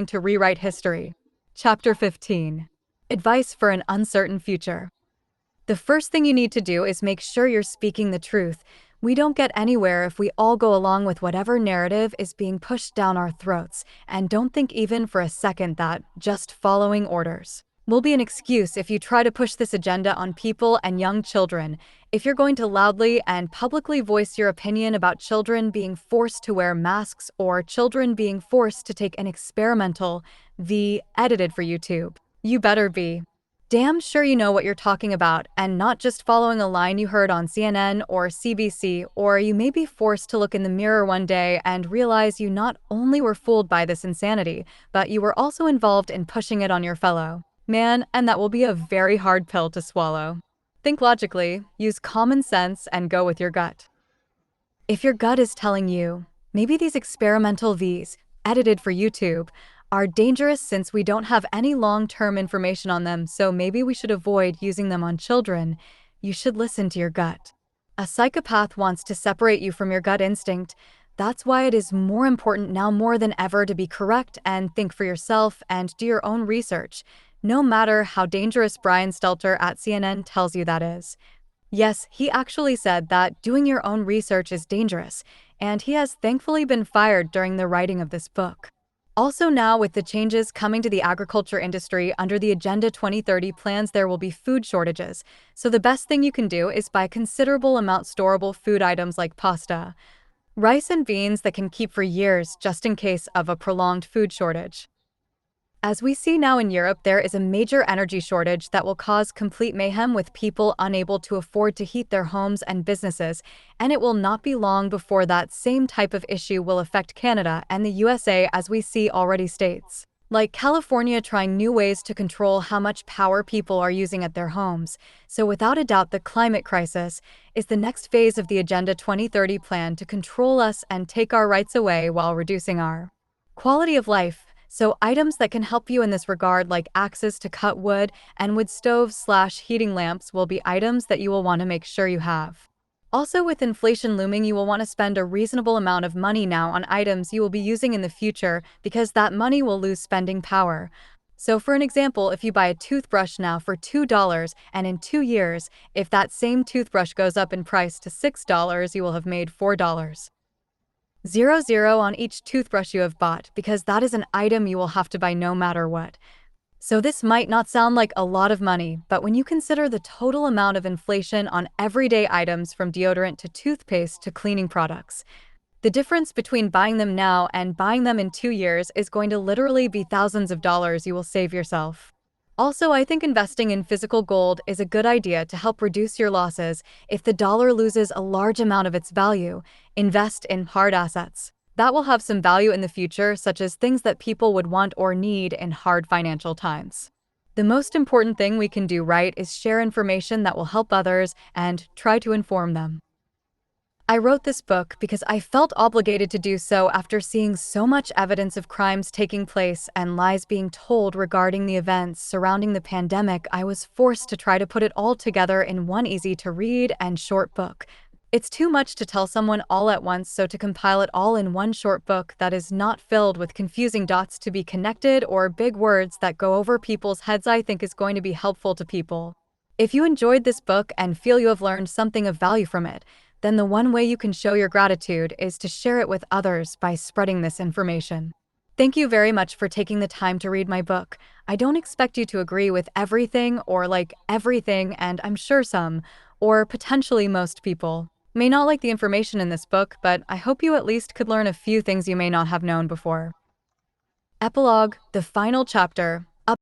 to rewrite history. Chapter 15. Advice for an uncertain future. The first thing you need to do is make sure you're speaking the truth. We don't get anywhere if we all go along with whatever narrative is being pushed down our throats, and don't think even for a second that just following orders will be an excuse if you try to push this agenda on people and young children. If you're going to loudly and publicly voice your opinion about children being forced to wear masks or children being forced to take an experimental V edited for YouTube, you better be damn sure you know what you're talking about and not just following a line you heard on CNN or CBC, or you may be forced to look in the mirror one day and realize you not only were fooled by this insanity, but you were also involved in pushing it on your fellow man, and that will be a very hard pill to swallow. Think logically, use common sense, and go with your gut. If your gut is telling you, maybe these experimental Vs, edited for YouTube, are dangerous since we don't have any long-term information on them, so maybe we should avoid using them on children, you should listen to your gut. A psychopath wants to separate you from your gut instinct. That's why it is more important now more than ever to be correct and think for yourself and do your own research, no matter how dangerous Brian Stelter at CNN tells you that is. Yes, he actually said that doing your own research is dangerous, and he has thankfully been fired during the writing of this book. Also now, with the changes coming to the agriculture industry under the Agenda 2030 plans, there will be food shortages, so the best thing you can do is buy considerable amount storable food items like pasta, rice and beans that can keep for years just in case of a prolonged food shortage. As we see now in Europe, there is a major energy shortage that will cause complete mayhem with people unable to afford to heat their homes and businesses, and it will not be long before that same type of issue will affect Canada and the USA, as we see already states like California trying new ways to control how much power people are using at their homes. So without a doubt, the climate crisis is the next phase of the Agenda 2030 plan to control us and take our rights away while reducing our quality of life. So items that can help you in this regard, like axes to cut wood and wood stoves/heating lamps, will be items that you will want to make sure you have. Also, with inflation looming, you will want to spend a reasonable amount of money now on items you will be using in the future, because that money will lose spending power. So for an example, if you buy a toothbrush now for $2 and in 2 years, if that same toothbrush goes up in price to $6, you will have made $4.00 on each toothbrush you have bought, because that is an item you will have to buy no matter what. So this might not sound like a lot of money, but when you consider the total amount of inflation on everyday items from deodorant to toothpaste to cleaning products, the difference between buying them now and buying them in 2 years is going to literally be thousands of dollars you will save yourself. Also, I think investing in physical gold is a good idea to help reduce your losses. If the dollar loses a large amount of its value, invest in hard assets that will have some value in the future, such as things that people would want or need in hard financial times. The most important thing we can do right is share information that will help others and try to inform them. I wrote this book because I felt obligated to do so after seeing so much evidence of crimes taking place and lies being told regarding the events surrounding the pandemic. I was forced to try to put it all together in one easy-to-read and short book. It's too much to tell someone all at once, so to compile it all in one short book that is not filled with confusing dots to be connected or big words that go over people's heads, I think is going to be helpful to people. If you enjoyed this book and feel you have learned something of value from it, then the one way you can show your gratitude is to share it with others by spreading this information. Thank you very much for taking the time to read my book. I don't expect you to agree with everything or like everything, and I'm sure some, or potentially most people, may not like the information in this book, but I hope you at least could learn a few things you may not have known before. Epilogue, the final chapter.